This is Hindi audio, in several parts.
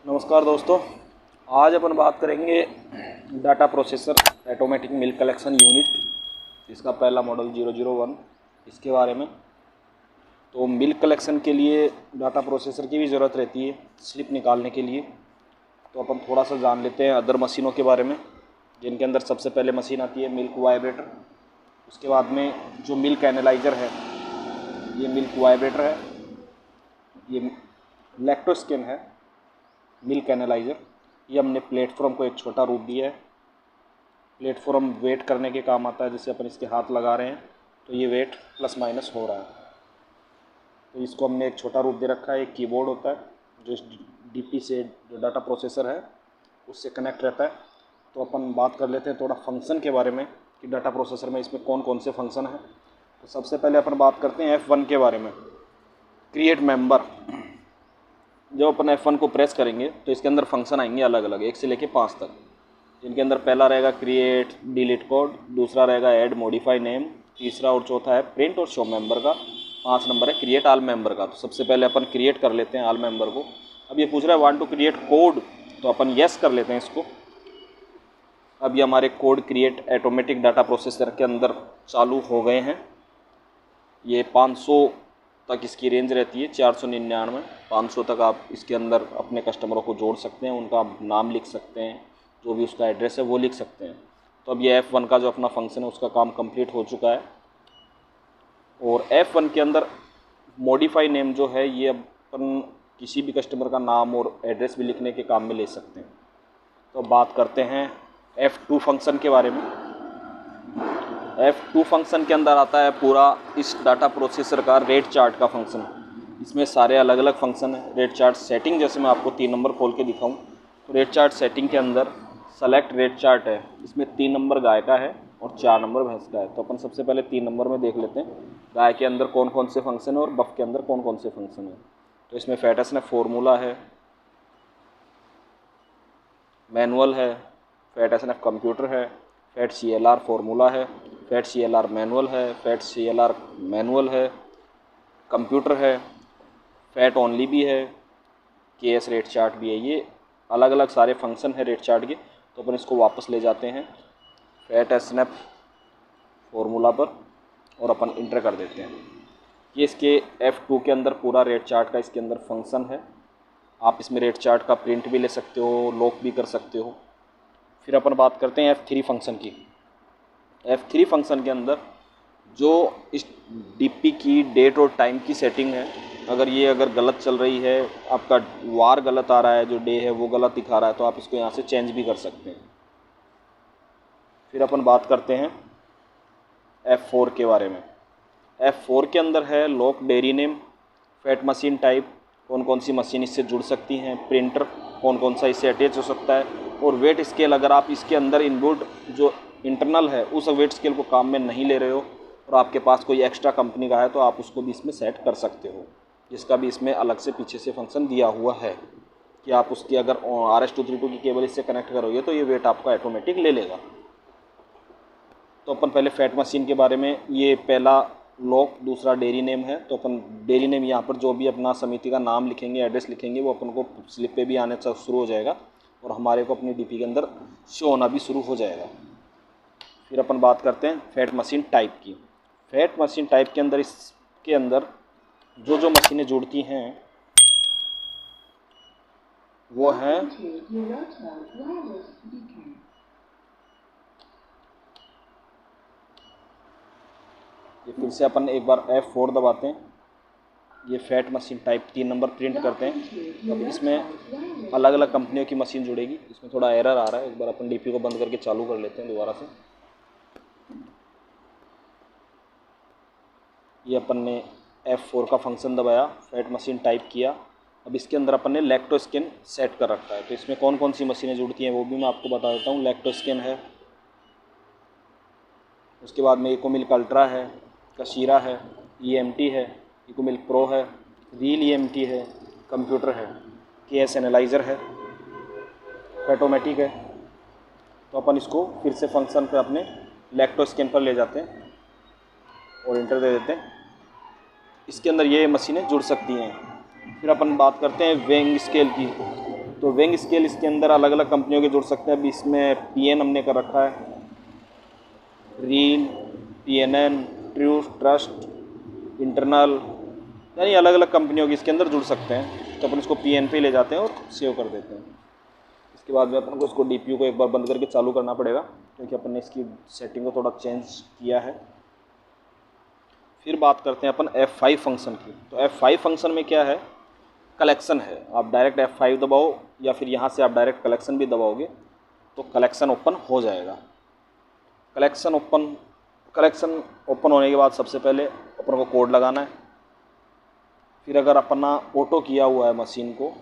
नमस्कार दोस्तों, आज अपन बात करेंगे data processor automatic milk collection unit, इसका पहला मॉडल 001 इसके बारे में। तो मिल्क कलेक्शन के लिए डाटा प्रोसेसर की भी ज़रूरत रहती है स्लिप निकालने के लिए। तो अपन थोड़ा सा जान लेते हैं अदर मशीनों के बारे में, जिनके अंदर सबसे पहले मशीन आती है मिल्क वाइब्रेटर। उसके बाद में जो मिल्क एनालाइज़र है, ये मिल्क वाइब्रेटर है। ये लैक्टोस्कैन है, मिल्क एनालाइज़र। ये हमने प्लेटफॉर्म को एक छोटा रूप दिया है। प्लेटफॉर्म वेट करने के काम आता है, जैसे अपन इसके हाथ लगा रहे हैं तो ये वेट प्लस माइनस हो रहा है, तो इसको हमने एक छोटा रूप दे रखा है। एक कीबोर्ड होता है जो इस डीपी से, जो डाटा प्रोसेसर है, उससे कनेक्ट रहता है। तो अपन बात कर लेते हैं थोड़ा फंक्शन के बारे में कि डाटा प्रोसेसर में इसमें कौन कौन से फंक्शन हैं। तो सबसे पहले अपन बात करते हैं F1 के बारे में, क्रिएट मेंबर। जब अपन F1 को प्रेस करेंगे तो इसके अंदर फंक्शन आएंगे अलग अलग, 1 से लेके 5 तक, जिनके अंदर पहला रहेगा क्रिएट डिलीट कोड, दूसरा रहेगा ऐड मॉडिफाई नेम, तीसरा और चौथा है प्रिंट और शो मेंबर का, 5 नंबर है क्रिएट ऑल मेंबर का। तो सबसे पहले अपन क्रिएट कर लेते हैं ऑल मेंबर को। अब ये पूछ रहा है वांट टू क्रिएट कोड, तो अपन येस कर लेते हैं इसको। अब ये हमारे code create automatic data processor के अंदर चालू हो गए हैं। ये 500 तक इसकी रेंज रहती है, 499, 500 तक आप इसके अंदर अपने कस्टमरों को जोड़ सकते हैं, उनका नाम लिख सकते हैं, जो भी उसका एड्रेस है वो लिख सकते हैं। तो अब ये F1 का जो अपना फंक्शन है उसका काम कंप्लीट हो चुका है। और F1 के अंदर मॉडिफाई नेम जो है, ये अपन किसी भी कस्टमर का नाम और एड्रेस भी लिखने के काम में ले सकते हैं। तो बात करते हैं F2 फंक्शन के बारे में। F2 फंक्शन के अंदर आता है पूरा इस डाटा प्रोसेसर का रेट चार्ट का फंक्शन। इसमें सारे अलग अलग फंक्शन है। रेट चार्ट सेटिंग, जैसे मैं आपको 3 नंबर खोल के दिखाऊं, तो रेट चार्ट सेटिंग के अंदर सेलेक्ट रेट चार्ट है। इसमें 3 नंबर गाय का है और 4 नंबर भैंस का है। तो अपन सबसे पहले 3 नंबर में देख लेते हैं गाय के अंदर कौन कौन से फंक्शन है और बफ के अंदर कौन कौन से फंक्शन है। तो इसमें फैटनेस फॉर्मूला है, मैनुअल है, फैटनेस कंप्यूटर है, फैट CLR फॉर्मूला है, फैट CLR मैनुअल है, फैट CLR मैनुअल है, कंप्यूटर है, फैट ओनली भी है, KS रेट चार्ट भी है। ये अलग अलग सारे फंक्शन है रेट चार्ट के। तो अपन इसको वापस ले जाते हैं फैट SNF फॉर्मूला पर और अपन इंटर कर देते हैं। ये इसके F2 के अंदर पूरा रेट चार्ट का इसके अंदर फंक्शन है। आप इसमें रेट चार्ट का प्रिंट भी ले सकते हो, लॉक भी कर सकते हो। फिर अपन बात करते हैं F3 फंक्शन की। F3 फंक्शन के अंदर जो इस DP की डेट और टाइम की सेटिंग है, अगर गलत चल रही है, आपका वार गलत आ रहा है, जो डे है वो गलत दिखा रहा है, तो आप इसको यहाँ से चेंज भी कर सकते हैं। फिर अपन बात करते हैं F4 के बारे में। F4 के अंदर है lock dairy name, fat machine type, कौन कौन सी मशीन इससे जुड़ सकती हैं, प्रिंटर कौन कौन सा इससे अटैच हो सकता है, और वेट स्केल अगर आप इसके अंदर इनबिल्ट जो इंटरनल है उस वेट स्केल को काम में नहीं ले रहे हो और आपके पास कोई एक्स्ट्रा कंपनी का है, तो आप उसको भी इसमें सेट कर सकते हो, जिसका भी इसमें अलग से पीछे से फंक्शन दिया हुआ है कि आप उसकी अगर RS-232 की केबल इससे कनेक्ट करोगे तो ये वेट आपका ऑटोमेटिक ले लेगा। तो अपन पहले फैट मशीन के बारे में, ये पहला लॉक, दूसरा डेयरी नेम है। तो अपन डेयरी नेम यहाँ पर जो भी अपना समिति का नाम लिखेंगे, एड्रेस लिखेंगे, वो अपन को स्लिप पे भी आने से शुरू हो जाएगा और हमारे को अपनी DP के अंदर शो होना भी शुरू हो जाएगा। फिर अपन बात करते हैं फैट मशीन टाइप की। फैट मशीन टाइप के अंदर, इसके अंदर जो जो मशीनें जुड़ती हैं वो हैं ये। फिर से अपन एक बार F4 दबाते हैं, ये fat machine type 3 number print करते हैं। अब इसमें अलग अलग कंपनियों की मशीन जुड़ेगी। इसमें थोड़ा एरर आ रहा है, एक बार अपन DP को बंद करके चालू कर लेते हैं दोबारा से। ये अपन ने F4 का फंक्शन दबाया, फैट मशीन टाइप किया। अब इसके अंदर अपन ने लैक्टोस्कैन सेट कर रखा है। तो इसमें कौन कौन सी मशीनें जुड़ती हैं वो भी मैं आपको बता देता हूँ। लैक्टोस्कैन है, उसके बाद में इकोमिल्क अल्ट्रा है, कशीरा है, EMT है, इकोमिल्क प्रो है, रील EMT है, कंप्यूटर है, KS एनालाइज़र है, फैटोमेटिक है। तो अपन इसको फिर से फंक्शन पे अपने लैक्टोस्कैन पर ले जाते हैं और इंटर दे देते हैं। इसके अंदर ये मशीनें जुड़ सकती हैं। फिर अपन बात करते हैं वेइंग स्केल की। तो वेंग स्केल इसके अंदर अलग अलग कंपनियों के जुड़ सकते हैं। अभी इसमें PN हमने कर रखा है, reel, PNN, true, trust, internal, यानी अलग अलग कंपनियों की इसके अंदर जुड़ सकते हैं। तो अपन इसको PN पे ले जाते हैं और सेव कर देते हैं। इसके बाद में अपन को इसको DPU को एक बार बंद करके चालू करना पड़ेगा, क्योंकि अपन ने इसकी सेटिंग को थोड़ा चेंज किया है। फिर बात करते हैं अपन F5 फंक्शन की। तो F5 फंक्शन में क्या है, कलेक्शन है। आप डायरेक्ट F5 दबाओ या फिर यहाँ से आप डायरेक्ट कलेक्शन भी दबाओगे तो कलेक्शन ओपन हो जाएगा। कलेक्शन ओपन होने के बाद सबसे पहले अपन को कोड लगाना है। फिर अगर अपना ऑटो किया हुआ है मशीन को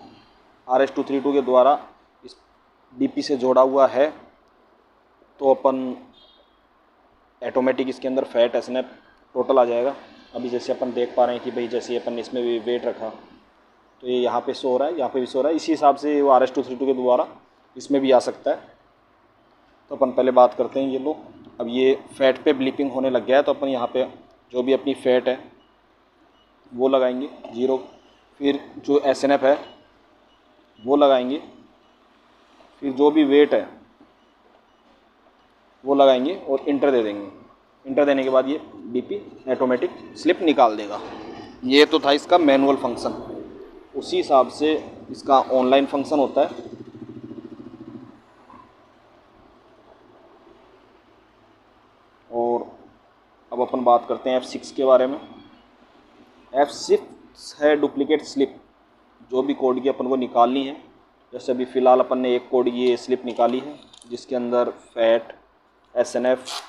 RS-232 के द्वारा इस DP से जोड़ा हुआ है तो अपन ऑटोमेटिक इसके अंदर फैट SNF टोटल आ जाएगा। अभी जैसे अपन देख पा रहे हैं कि भाई जैसे अपन इसमें भी वेट रखा तो ये यहाँ पे शो हो रहा है, यहाँ पे भी शो हो रहा है। इसी हिसाब से वो RS-232 के द्वारा इसमें भी आ सकता है। तो अपन पहले बात करते हैं, ये लो अब ये फैट पे ब्लिपिंग होने लग गया है। तो अपन यहाँ पे जो भी अपनी फैट है वो लगाएंगे 0, फिर जो SNF है वो लगाएंगे, फिर जो भी वेट है वो लगाएंगे और इंटर दे देंगे। इंटर देने के बाद ये DP ऑटोमेटिक स्लिप निकाल देगा। ये तो था इसका मैनुअल फंक्शन। उसी हिसाब से इसका ऑनलाइन फंक्शन होता है। और अब अपन बात करते हैं F6 के बारे में। F6 है डुप्लीकेट स्लिप। जो भी कोड की अपन को निकालनी है, जैसे अभी फ़िलहाल अपन ने एक कोड की स्लिप निकाली है जिसके अंदर फैट, SNF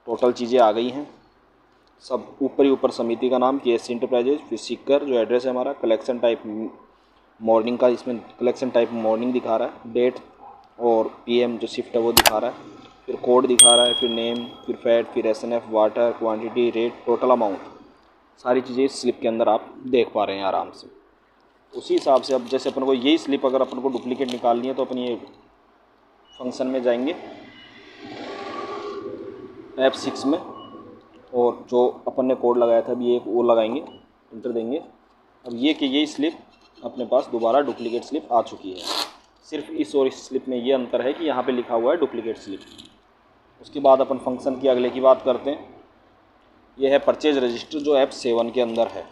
टोटल चीज़ें आ गई हैं। सब ऊपर ही ऊपर समिति का नाम KSC इंटरप्राइजेज, फिर सीकर जो एड्रेस है हमारा, कलेक्शन टाइप मॉर्निंग का, इसमें कलेक्शन टाइप मॉर्निंग दिखा रहा है, डेट और PM जो शिफ्ट है वो दिखा रहा है, फिर कोड दिखा रहा है, फिर नेम, फिर फैट, फिर SNF, water, quantity, rate, total amount, सारी चीज़ें इस स्लिप के अंदर आप देख पा रहे हैं आराम से। उसी हिसाब से अब जैसे अपन को यही स्लिप अगर अपन को डुप्लीकेट निकालनी है तो अपन ये फंक्शन में जाएंगे F6 में, और जो अपन ने कोड लगाया था अभी एक वो लगाएंगे, इंटर देंगे। अब ये कि यही स्लिप अपने पास दोबारा डुप्लीकेट स्लिप आ चुकी है। सिर्फ इस और इस स्लिप में ये अंतर है कि यहाँ पे लिखा हुआ है डुप्लीकेट स्लिप। उसके बाद अपन फंक्शन की अगले की बात करते हैं। ये है परचेज रजिस्टर जो F7 के अंदर है।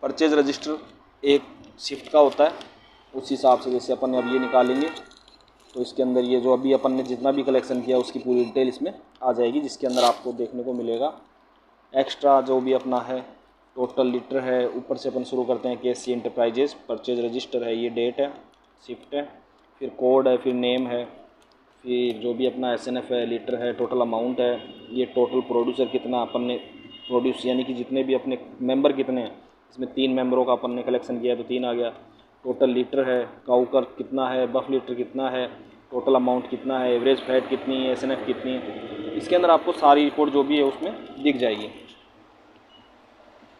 परचेज रजिस्टर एक शिफ्ट का होता है। उस हिसाब से जैसे अपन अब ये निकालेंगे तो इसके अंदर ये जो अभी अपन ने जितना भी कलेक्शन किया उसकी पूरी डिटेल इसमें आ जाएगी, जिसके अंदर आपको देखने को मिलेगा एक्स्ट्रा जो भी अपना है, टोटल लीटर है। ऊपर से अपन शुरू करते हैं KSC इंटरप्राइजेज, परचेज रजिस्टर है, ये डेट है, शिफ्ट है, फिर कोड है, फिर नेम है, फिर जो भी अपना SNF है, लीटर है, टोटल अमाउंट है, ये टोटल प्रोड्यूसर कितना अपन ने प्रोड्यूस यानी कि जितने भी अपने मेंबर कितने हैं, इसमें 3 मेंबरों का अपन ने कलेक्शन किया है तो 3 आ गया। टोटल लीटर है, काउकर कितना है, बफ लीटर कितना है, टोटल अमाउंट कितना है, एवरेज फैट कितनी है, SNF कितनी है, इसके अंदर आपको सारी रिपोर्ट जो भी है उसमें दिख जाएगी।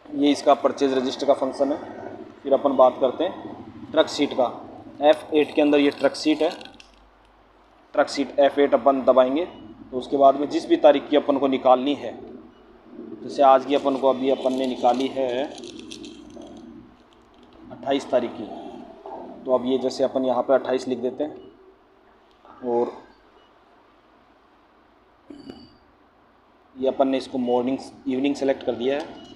ये इसका परचेज रजिस्टर का फंक्शन है। फिर अपन बात करते हैं ट्रक सीट का। F8 के अंदर ये ट्रक सीट है। ट्रक सीट F8 अपन दबाएंगे तो उसके बाद में जिस भी तारीख की अपन को निकालनी है, जैसे आज की अपन को अभी अपन ने निकाली है 28 तारीख की, तो अब ये जैसे अपन यहाँ पे 28 लिख देते हैं और ये अपन ने इसको मॉर्निंग इवनिंग सेलेक्ट कर दिया है।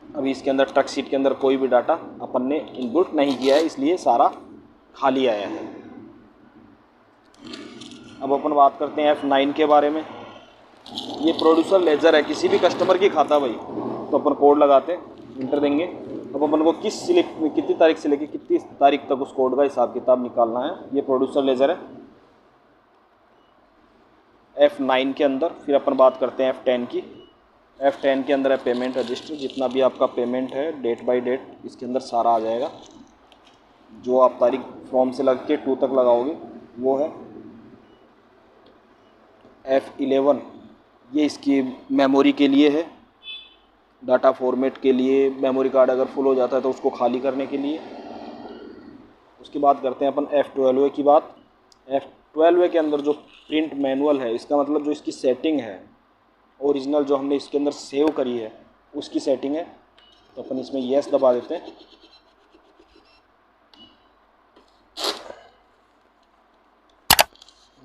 अभी इसके अंदर ट्रक सीट के अंदर कोई भी डाटा अपन ने इनपुट नहीं किया है, इसलिए सारा खाली आया है। अब अपन बात करते हैं F9 के बारे में। ये प्रोड्यूसर लेजर है, किसी भी कस्टमर की खाता भाई, तो अपन कोड लगाते हैं, इंटर देंगे। अब अपन को किस स्लिप में कितनी तारीख से लेकर कितनी तारीख तक उस कोड का हिसाब किताब निकालना है, ये प्रोड्यूसर लेजर है F9 के अंदर। फिर अपन बात करते हैं F10 की। F10 के अंदर है पेमेंट रजिस्टर, जितना भी आपका पेमेंट है डेट बाय डेट इसके अंदर सारा आ जाएगा। जो आप तारीख फ्रॉम से लग के 2 तक लगाओगे वो है। F11 ये इसकी मेमोरी के लिए है, डाटा फॉर्मेट के लिए, मेमोरी कार्ड अगर फुल हो जाता है तो उसको खाली करने के लिए। उसके बाद करते हैं अपन F12 की बात। F12 के अंदर जो प्रिंट मैनुअल है, इसका मतलब जो इसकी सेटिंग है ओरिजिनल जो हमने इसके अंदर सेव करी है उसकी सेटिंग है, तो अपन इसमें येस दबा देते हैं।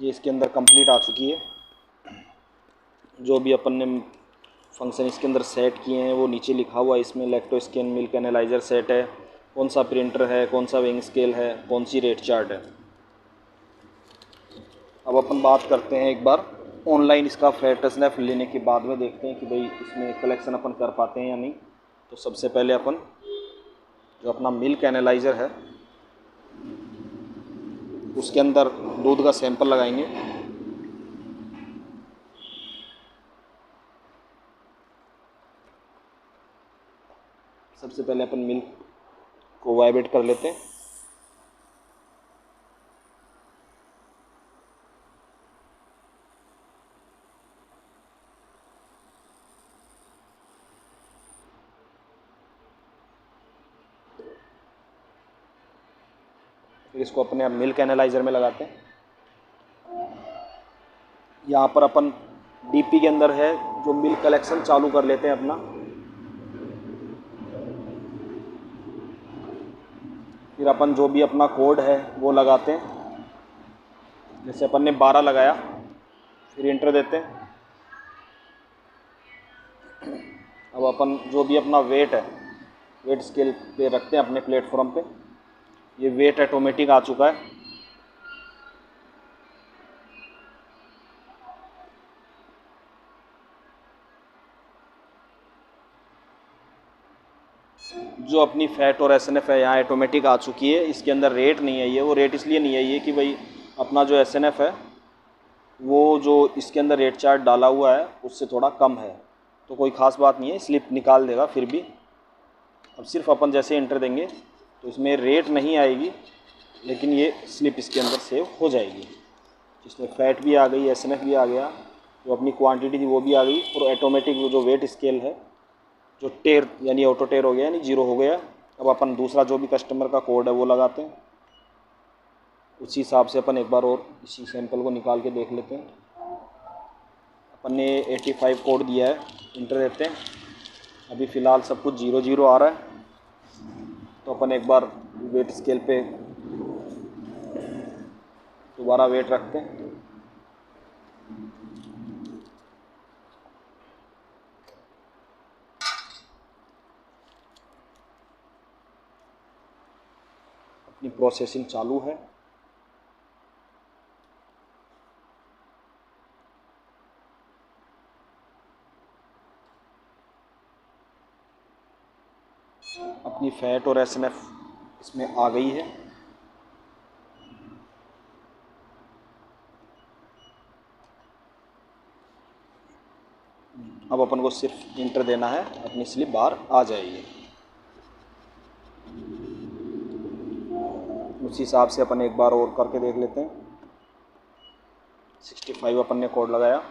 ये इसके अंदर कंप्लीट आ चुकी है। जो भी अपन ने फंक्शन इसके अंदर सेट किए हैं वो नीचे लिखा हुआ है। इसमें lacto scan milk analyser set है, कौन सा प्रिंटर है, कौन सा वेइंग स्केल है, कौन सी रेट चार्ट है। अब अपन बात करते हैं एक बार ऑनलाइन इसका फैट स्नैप लेने के बाद में देखते हैं कि भाई इसमें कलेक्शन अपन कर पाते हैं या नहीं। तो सबसे पहले अपन जो अपना मिल्क एनालाइज़र है उसके अंदर दूध का सैंपल लगाएंगे। सबसे पहले अपन मिल्क को वाइब्रेट कर लेते हैं। फिर इसको अपने आप मिल्क एनालाइज़र में लगाते हैं। यहाँ पर अपन डीपी के अंदर है जो मिल्क कलेक्शन चालू कर लेते हैं अपना। फिर अपन जो भी अपना कोड है वो लगाते हैं। जैसे अपन ने 12 लगाया, फिर इंटर देते हैं। अब अपन जो भी अपना वेट है वेट स्केल पे रखते हैं अपने प्लेटफॉर्म पे। ये वेट ऑटोमेटिक आ चुका है। जो अपनी फ़ैट और एसएनएफ है यहाँ ऑटोमेटिक आ चुकी है। इसके अंदर रेट नहीं आई है। वो रेट इसलिए नहीं आई है कि भाई अपना जो एसएनएफ है वो जो इसके अंदर रेट चार्ट डाला हुआ है उससे थोड़ा कम है, तो कोई ख़ास बात नहीं है, स्लिप निकाल देगा फिर भी। अब सिर्फ अपन जैसे इंटर देंगे तो इसमें रेट नहीं आएगी, लेकिन ये स्लिप इसके अंदर सेव हो जाएगी, जिसमें फ़ैट भी आ गई, एसएनएफ भी आ गया, जो अपनी क्वांटिटी थी वो भी आ गई, और ऑटोमेटिक जो वेट स्केल है जो टेर यानी ऑटो टेर हो गया यानी 0 हो गया। अब अपन दूसरा जो भी कस्टमर का कोड है वो लगाते हैं। उसी हिसाब से अपन एक बार और इसी सैंपल को निकाल के देख लेते हैं। अपन ने 85 कोड दिया है, इंटर देते हैं। अभी फ़िलहाल सब कुछ 0 आ रहा है, तो अपन एक बार वेट स्केल पे दोबारा वेट रखते हैं। अपनी प्रोसेसिंग चालू है। अपनी फ़ैट और एसएनएफ इसमें आ गई है। अब अपन को सिर्फ इंटर देना है, अपनी स्लिप बाहर आ जाएगी। उसी हिसाब से अपन एक बार और करके देख लेते हैं। 65 अपन ने कोड लगाया।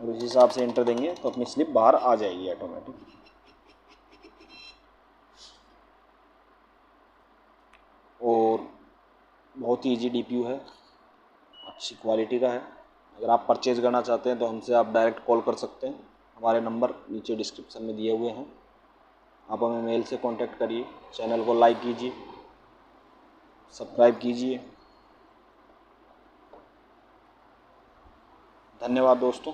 और उस हिसाब से इंटर देंगे तो अपनी स्लिप बाहर आ जाएगी ऑटोमेटिक। और बहुत ही ईजी डीपीयू है, अच्छी क्वालिटी का है। अगर आप परचेज़ करना चाहते हैं तो हमसे आप डायरेक्ट कॉल कर सकते हैं। हमारे नंबर नीचे डिस्क्रिप्शन में दिए हुए हैं। आप हमें मेल से कांटेक्ट करिए। चैनल को लाइक कीजिए, सब्सक्राइब कीजिए। धन्यवाद दोस्तों।